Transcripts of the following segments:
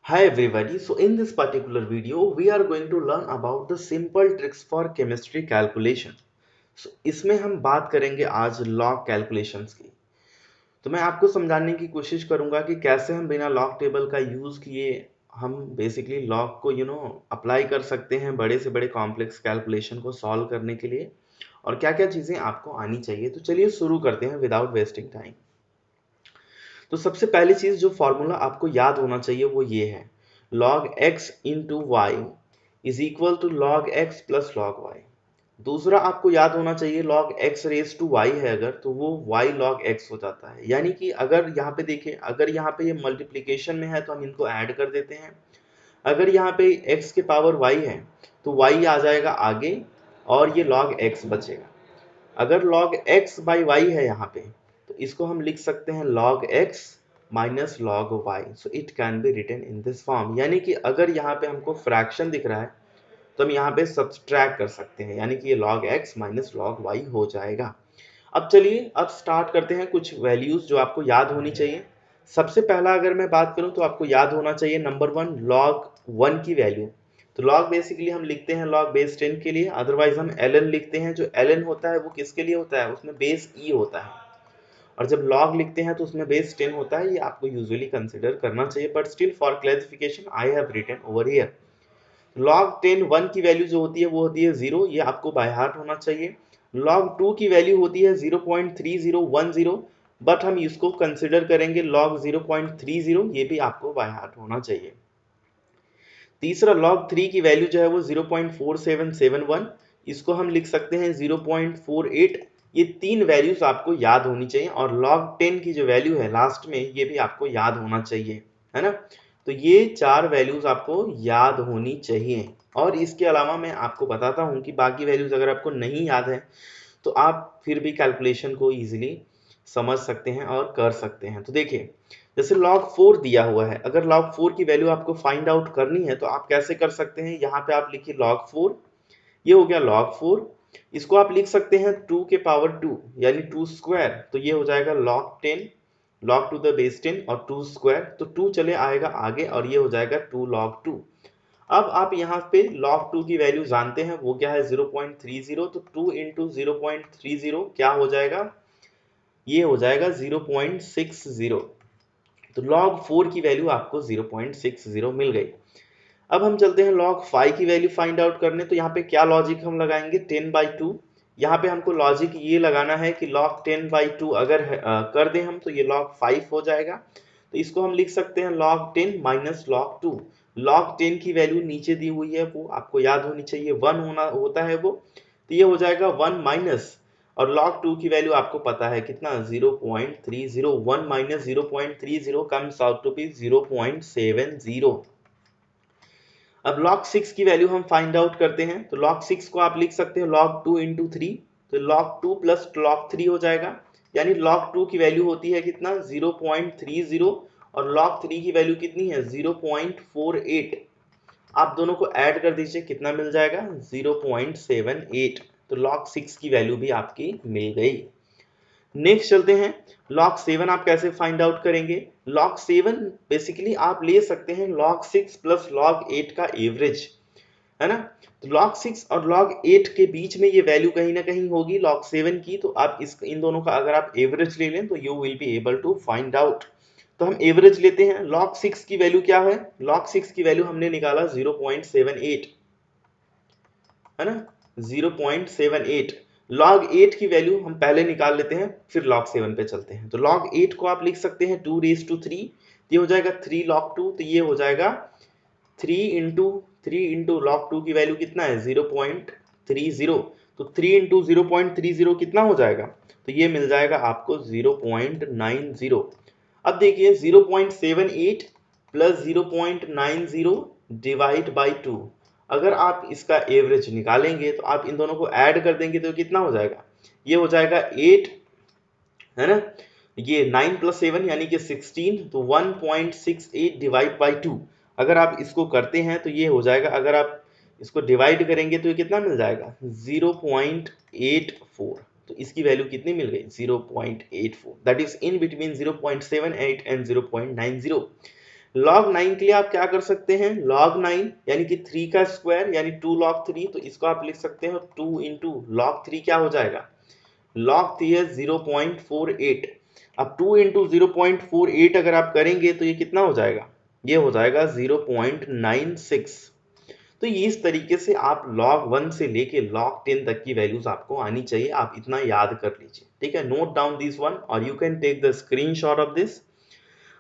Hi everybody, so in this particular video we are going to learn about the simple tricks for chemistry calculation. So इसमें हम बात करेंगे आज log calculations की। तो मैं आपको समझाने की कोशिश करूंगा कि कैसे हम बिना log टेबल का यूज किए हम बेसिकली log को अप्लाई कर सकते हैं बड़े से बड़े कॉम्प्लेक्स कैलकुलेशन को सॉल्व करने के लिए और क्या क्या चीजें आपको आनी चाहिए। तो चलिए शुरू करते हैं विदाउट वेस्टिंग टाइम। तो सबसे पहली चीज जो फॉर्मूला आपको याद होना चाहिए वो ये है, log x into y is equal to log x plus log y। दूसरा आपको याद होना चाहिए log x raise to y है अगर तो वो y log x हो जाता है। यानी कि अगर यहाँ पे देखें, अगर यहाँ पे ये मल्टीप्लिकेशन में है तो हम इनको ऐड कर देते हैं, अगर यहाँ पे x के पावर y है तो y आ जाएगा आगे और ये log x बचेगा। अगर log x बाई y है यहाँ पे तो इसको हम लिख सकते हैं log x minus log y। So it can be written in this form. यानी कि अगर यहाँ पे हमको फ्रैक्शन दिख रहा है तो हम यहाँ पे सब्सट्रैक्ट कर सकते हैं, यानी कि ये log x minus log y हो जाएगा। अब चलिए अब स्टार्ट करते हैं कुछ वैल्यूज जो आपको याद होनी चाहिए। सबसे पहला अगर मैं बात करूं तो आपको याद होना चाहिए नंबर 1 log 1 की वैल्यू। तो log बेसिकली हम लिखते हैं log बेस 10 के लिए, अदरवाइज हम ln लिखते हैं। जो ln होता है वो किसके लिए होता है, उसमें बेस e होता है। और जब log लिखते हैं तो उसमें बेस 10 होता है। ये आपको यूजुअली कंसिडर करना चाहिए, but still for clarification I have written over here. log 10 1 की वैल्यू जो होती है वो होती है 0, ये आपको बाय हार्ट होना चाहिए। log 2 की वैल्यू होती है 0.3010, बट हम इसको कंसिडर करेंगे log 0.30, ये भी आपको बाय हार्ट होना चाहिए। तीसरा log 3 की वैल्यू जो है वो 0.4771, इसको हम लिख सकते हैं 0.48। ये तीन वैल्यूज आपको याद होनी चाहिए और log 10 की जो वैल्यू है लास्ट में ये भी आपको याद होना चाहिए, है ना। तो ये चार वैल्यूज आपको याद होनी चाहिए। और इसके अलावा मैं आपको बताता हूं कि बाकी वैल्यूज अगर आपको नहीं याद है तो आप फिर भी कैलकुलेशन को इजीली समझ सकते हैं और कर सकते हैं। तो देखिए, जैसे log 4 दिया हुआ है, अगर log 4 की वैल्यू आपको फाइंड आउट करनी है तो आप कैसे कर सकते हैं। यहाँ पे आप लिखिए log 4, ये हो गया log 4। इसको आप लिख सकते हैं 2 के पावर 2 यानी 2 स्क्वायर, तो ये हो जाएगा log 10, log to the base 10 और 2 स्क्वायर, तो 2 चले आएगा आगे और ये हो जाएगा 2 log 2। अब आप यहाँ पे log 2 की वैल्यू जानते हैं वो क्या है 0.30, तो 2 इंटू 0.30 क्या हो जाएगा, ये हो जाएगा 0.60। तो log 4 की वैल्यू आपको 0.60 मिल गई। अब हम चलते हैं log 5 की वैल्यू फाइंड आउट करने। तो यहाँ पे क्या लॉजिक हम लगाएंगे, 10/2। यहाँ पे हमको लॉजिक ये लगाना है कि log 10/2 अगर कर दें हम तो ये log 5 हो जाएगा। तो इसको हम लिख सकते हैं log 10 माइनस log 2। log 10 की वैल्यू नीचे दी हुई है वो आपको याद होनी चाहिए, 1 होता है वो, तो ये हो जाएगा 1 माइनस, और log 2 की वैल्यू आपको पता है कितना, 0.30। 1 minus 0.30 comes out to be 0.70। अब log 6 की वैल्यू हम फाइंड आउट करते हैं। तो log 6 को आप लिख सकते हैं log 2 इंटू 3, तो log 2 प्लस log 3 हो जाएगा। यानी log 2 की वैल्यू होती है कितना, 0.30, और log 3 की वैल्यू कितनी है 0.48। आप दोनों को ऐड कर दीजिए, कितना मिल जाएगा 0.78। तो log 6 की वैल्यू भी आपकी मिल गई। नेक्स्ट चलते हैं, log 7 आप कैसे फाइंड आउट करेंगे। log 7 बेसिकली आप ले सकते हैं log 6 प्लस log 8 का एवरेज, है ना। तो log 6 और log 8 के बीच में ये वैल्यू कहीं ना कहीं होगी log 7 की। तो आप इन दोनों का अगर आप एवरेज ले लें तो you will be able to find out. तो हम एवरेज लेते हैं। log 6 की वैल्यू क्या है, log 6 की वैल्यू हमने निकाला 0.78, है ना, 0.78। log 8 की वैल्यू हम पहले निकाल लेते हैं फिर log 7 पे चलते हैं। तो log 8 को आप लिख सकते हैं 2�3, ये हो जाएगा 3 log 2, तो ये हो जाएगा 3 इंटू log 2 की वैल्यू कितना है 0.30, तो 3 इंटू 0.30 कितना हो जाएगा, तो ये मिल जाएगा आपको 0.90। अब देखिए 0.78 प्लस 0.90 डिवाइड बाई 2, अगर आप इसका एवरेज निकालेंगे तो आप इन दोनों को ऐड कर देंगे तो कितना हो जाएगा, ये हो जाएगा 8, है ना। ये 9 प्लस 7 यानी कि 16, तो 1.68 डिवाइड बाई 2 अगर आप इसको करते हैं तो ये हो जाएगा, अगर आप इसको डिवाइड करेंगे तो ये कितना मिल जाएगा 0.84। तो इसकी वैल्यू कितनी मिल गई 0.84, that is in between 0.78 and 0.90। log 9 के लिए आप क्या कर सकते हैं, log 9 यानी कि 3 का स्क्वायर यानी 2 log 3, तो इसको आप लिख सकते हो 2 इंटू log 3 क्या हो जाएगा, log 3 है 0.48। अब 2 इंटू 0.48 अगर आप करेंगे तो ये कितना हो जाएगा, ये हो जाएगा 0.96। तो इस तरीके से आप log 1 से लेके log 10 तक की वैल्यूज आपको आनी चाहिए, आप इतना याद कर लीजिए, ठीक है। नोट डाउन दिस वन और you can take the screenshot of this.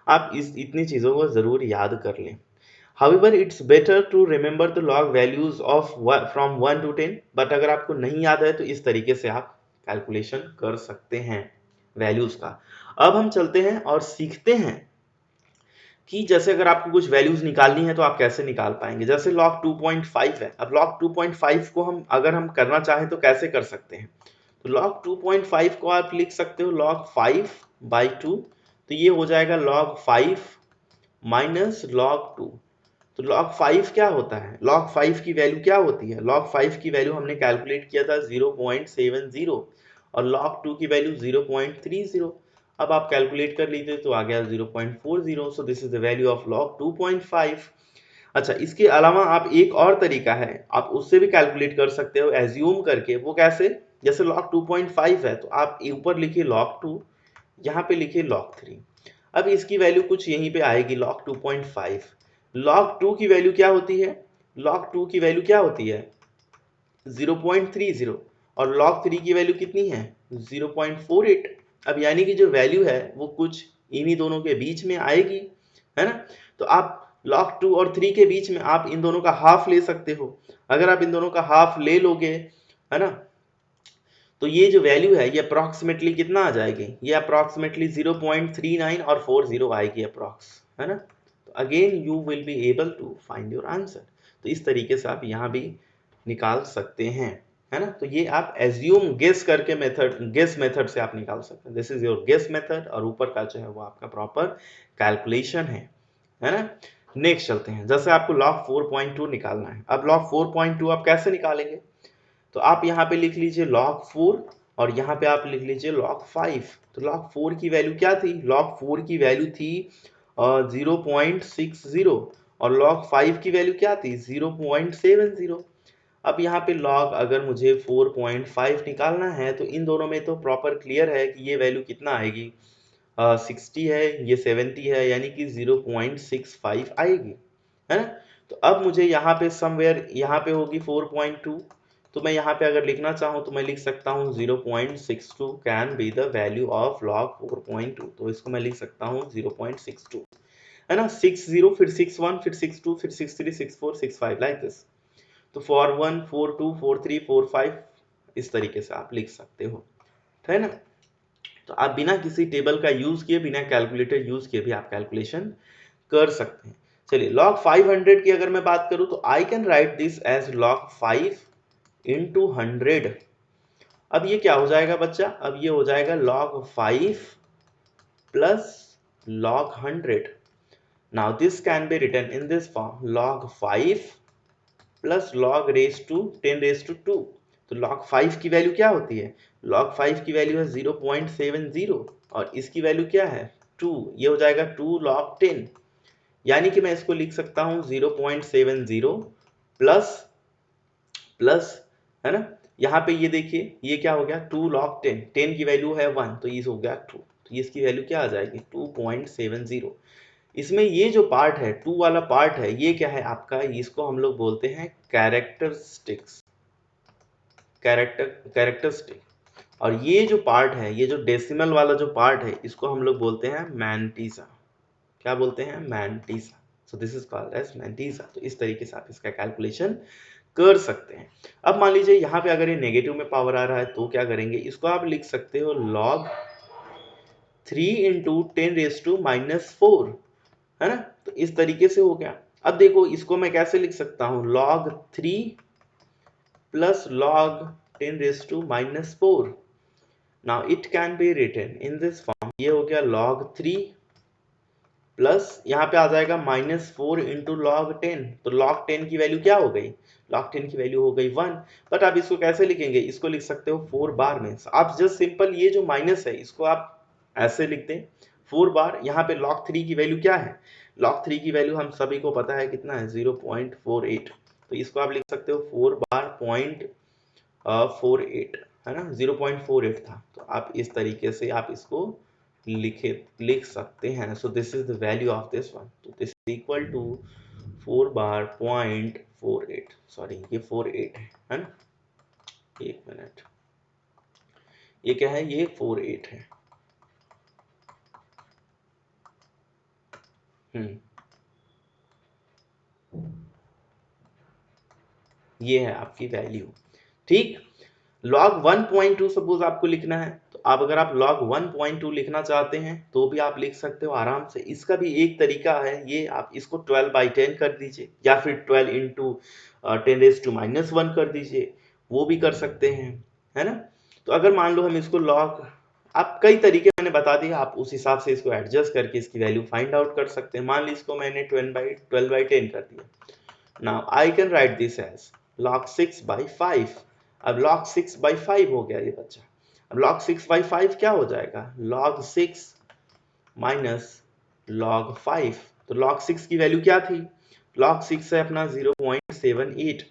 आप इस इतनी चीजों को जरूर याद कर लें। However, it's better to remember the log values of from 1 to 10, but अगर आपको नहीं याद है तो इस तरीके से आप कैलकुलेशन कर सकते हैं वैल्यूज का। अब हम चलते हैं और सीखते हैं कि जैसे अगर आपको कुछ वैल्यूज निकालनी है तो आप कैसे निकाल पाएंगे। जैसे log 2.5 है, अब log 2.5 को हम अगर हम करना चाहें तो कैसे कर सकते हैं, तो log 2.5 को आप लिख सकते हो log 5/2, तो ये हो जाएगा log 5 माइनस log 2। तो log 5 क्या होता है, log 5 की वैल्यू क्या होती है, log 5 की वैल्यू हमने कैलकुलेट किया था 0.70 और log 2 की वैल्यू 0.30। अब आप कैलकुलेट कर लीजिए तो आ गया 0.40। सो this is the value of log 2.5। अच्छा, इसके अलावा आप एक और तरीका है, आप उससे भी कैलकुलेट कर सकते हो एज्यूम करके। वो कैसे, जैसे log 2.5 है तो आप ऊपर लिखिए log 2, यहाँ पे लिखिए log 3। अब इसकी वैल्यू कुछ यहीं पे आएगी log 2.5। log 2 की वैल्यू क्या होती है, log 2 की वैल्यू क्या होती है 0.30 और log 3 की वैल्यू कितनी है 0.48। अब यानी कि जो वैल्यू है वो कुछ इन्हीं दोनों के बीच में आएगी, है ना। तो आप log 2 और 3 के बीच में आप इन दोनों का हाफ ले सकते हो। अगर आप इन दोनों का हाफ ले लोगे, है ना, तो ये जो वैल्यू है ये अप्रॉक्सीमेटली कितना आ जाएगी, ये अप्रॉक्सीमेटली 0.39 और 40 आएगी अप्रॉक्स, है ना। तो again you will be able to find your answer. तो इस तरीके से आप यहाँ भी निकाल सकते हैं, है ना। तो ये आप एज्यूम गेस करके मेथड, गेस मेथड से आप निकाल सकते हैं। This is your guess method और ऊपर का जो है वो आपका प्रॉपर कैलकुलेशन है ना। नेक्स्ट चलते हैं, जैसे आपको log 4.2 निकालना है। अब log 4.2 आप कैसे निकालेंगे, तो आप यहाँ पे लिख लीजिए log 4 और यहाँ पे आप लिख लीजिए log 5। तो log 4 की वैल्यू क्या थी, log 4 की वैल्यू थी 0.60 और log 5 की वैल्यू क्या थी 0.70। अब यहाँ पे log अगर मुझे 4.5 निकालना है तो इन दोनों में तो प्रॉपर क्लियर है कि ये वैल्यू कितना आएगी, 60 है, ये 70 है, यानी कि 0.65 आएगी, है ना। तो अब मुझे यहाँ पे समवेयर यहाँ पे होगी 4.2, तो मैं यहाँ पे अगर लिखना चाहूँ तो मैं लिख सकता हूँ 0.62 can be the value of log 4.2। तो इसको मैं लिख सकता हूँ 0.62, है ना। 60 फिर 61 फिर 62 फिर 63 64 65 लाइक दिस। तो 41 42 43 45 इस तरीके से आप लिख सकते हो, है ना। तो आप बिना किसी टेबल का यूज किए, बिना कैलकुलेटर यूज किए भी आप कैलकुलेशन कर सकते हैं। चलिए log 500 की अगर मैं बात करूं तो I can write this as log 5 into 100। अब ये क्या हो जाएगा बच्चा, अब ये हो जाएगा log 5 plus log 100। now this can be written in this form log 5 plus log raised to 10 raised to 2। तो log 5 की वैल्यू क्या होती है, log 5 की वैल्यू है 0.70 और इसकी वैल्यू क्या है 2, ये हो जाएगा 2 log 10। यानी कि मैं इसको लिख सकता हूं 0.70 प्लस प्लस, है ना। यहाँ पे ये देखिए ये क्या हो गया 2 log 10, 10 की वैल्यू है 1 तो ये हो गया 2, तो इसकी वैल्यू क्या आ जाएगी 2.70। इसमें ये जो पार्ट है 2 वाला पार्ट है ये क्या है आपका, इसको हम लोग बोलते हैं कैरेक्टरिस्टिक्स, कैरेक्टरिस्टिक। और ये जो पार्ट है, ये जो डेसिमल वाला जो पार्ट है इसको हम लोग बोलते हैं मैंटीसा। क्या बोलते हैं, mantissa. So this is called as mantissa. तो इस तरीके से आप इसका कैलकुलेशन कर सकते हैं। अब मान लीजिए यहाँ पे अगर ये नेगेटिव में पावर आ रहा है तो क्या करेंगे, इसको आप लिख सकते हो log 3 इंटू 10 रेज टू -4, है ना। तो इस तरीके से हो गया। अब देखो इसको मैं कैसे लिख सकता हूँ log 3 plus log 10 raise to -4। Now it can be written in this form, ये हो गया log 3 प्लस यहाँ पे आ जाएगा -4 इंटू log 10। तो log 10 की वैल्यू क्या हो गई, log 10 की वैल्यू हो गई 1। बट आप इसको कैसे लिखेंगे, इसको लिख सकते हो 4 बार में। आप जस्ट सिंपल ये जो माइनस है इसको आप ऐसे लिख दें 4 बार, यहाँ पे log 3 की वैल्यू क्या है, log 3 की वैल्यू हम सभी को पता है कितना है 0.48, तो इसको आप लिख सकते हो 4 बार 0.48 है ना, 0.48 था, तो आप इस तरीके से आप इसको लिख सकते हैं। So this is the value of this one, तो दिस इज इक्वल टू 4 बार 0.48, सॉरी ये 48 है ना, एक मिनट, ये क्या है, ये 48 है। ये है आपकी वैल्यू, ठीक। log 1.2 सपोज आपको लिखना है, तो आप अगर आप log 1.2 लिखना चाहते हैं तो भी आप लिख सकते हो आराम से। इसका भी एक तरीका है, ये आप इसको 12/10 कर दीजिए या फिर 12 इंटू 10⁻⁻1 कर दीजिए, वो भी कर सकते हैं, है ना। तो अगर मान लो हम इसको log, आप कई तरीके मैंने बता दिए, आप उस हिसाब से इसको एडजस्ट करके इसकी वैल्यू फाइंड आउट कर सकते हैं। मान ली इसको मैंने 12/10 कर दिया, now I can write this as log 6/5। अब log 6/5 हो गया ये बच्चा। अब log 6/5 क्या हो जाएगा, log 6 माइनस log 5। तो log 6 की वैल्यू क्या थी, log 6 है अपना 0.78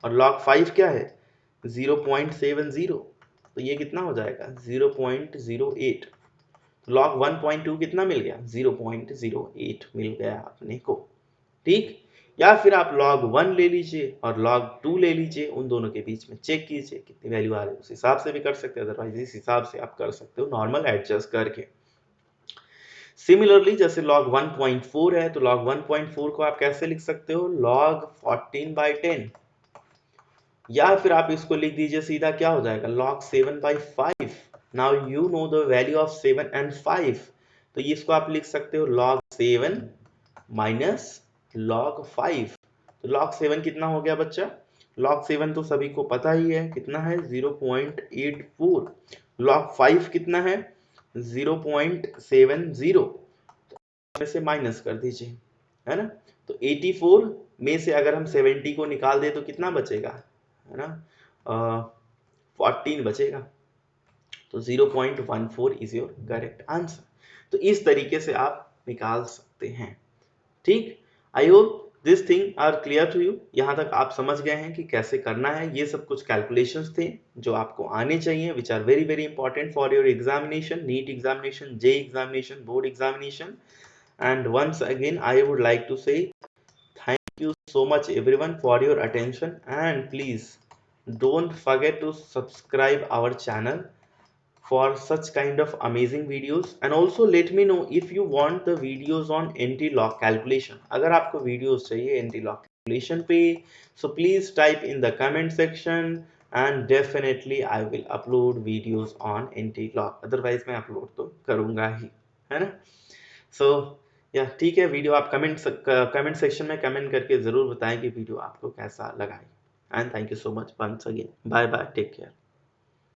और log 5 क्या है 0.70, तो ये कितना हो जाएगा 0.08। तो log 1.2 कितना मिल गया 0.08 मिल गया अपने को, ठीक। या फिर आप log 1 ले लीजिए और log 2 ले लीजिए, उन दोनों के बीच में चेक कीजिए कितनी वैल्यू आ रही है, उस हिसाब से भी कर सकते हैं, अदरवाइज इस हिसाब से आप कर सकते हो नॉर्मल एडजस्ट करके। सिमिलरली जैसे log 1.4 है, तो log 1.4 को आप कैसे लिख सकते हो, log 14/10, या फिर आप इसको लिख दीजिए सीधा, क्या हो जाएगा log 7/5। Now you know the value of 7 and 5, तो ये इसको आप लिख सकते हो log 7 माइनस log 5। तो log 7 कितना हो गया बच्चा, log 7 तो सभी को पता ही है कितना है 0.84, log 5 कितना है 0.70, में से माइनस कर दीजिए, है ना। तो 84 में से अगर हम 70 को निकाल दे तो कितना बचेगा, है ना 14 बचेगा, तो 0.14 इज योर करेक्ट आंसर। तो इस तरीके से आप निकाल सकते हैं, ठीक। I hope this thing are clear to you, यहाँ तक आप समझ गए हैं कि कैसे करना है। ये सब कुछ कैलकुलेशंस थे जो आपको आने चाहिए, which are very very important for your examination, NEET examination, JEE examination, board examination. And once again I would like to say thank you so much everyone for your attention, and please don't forget to subscribe our channel for such kind of amazing videos, and also let me know if you want the videos on anti-lock calculation। अगर आपको videos चाहिए anti-lock calculation पे, so please type in the comment section and definitely I will upload videos on anti-lock, otherwise मैं upload तो करूँगा ही, है ना। सो या ठीक है, वीडियो आप कमेंट सेक्शन में कमेंट करके ज़रूर बताएं कि वीडियो आपको कैसा लगा है। And thank you so much once again, bye bye, take care.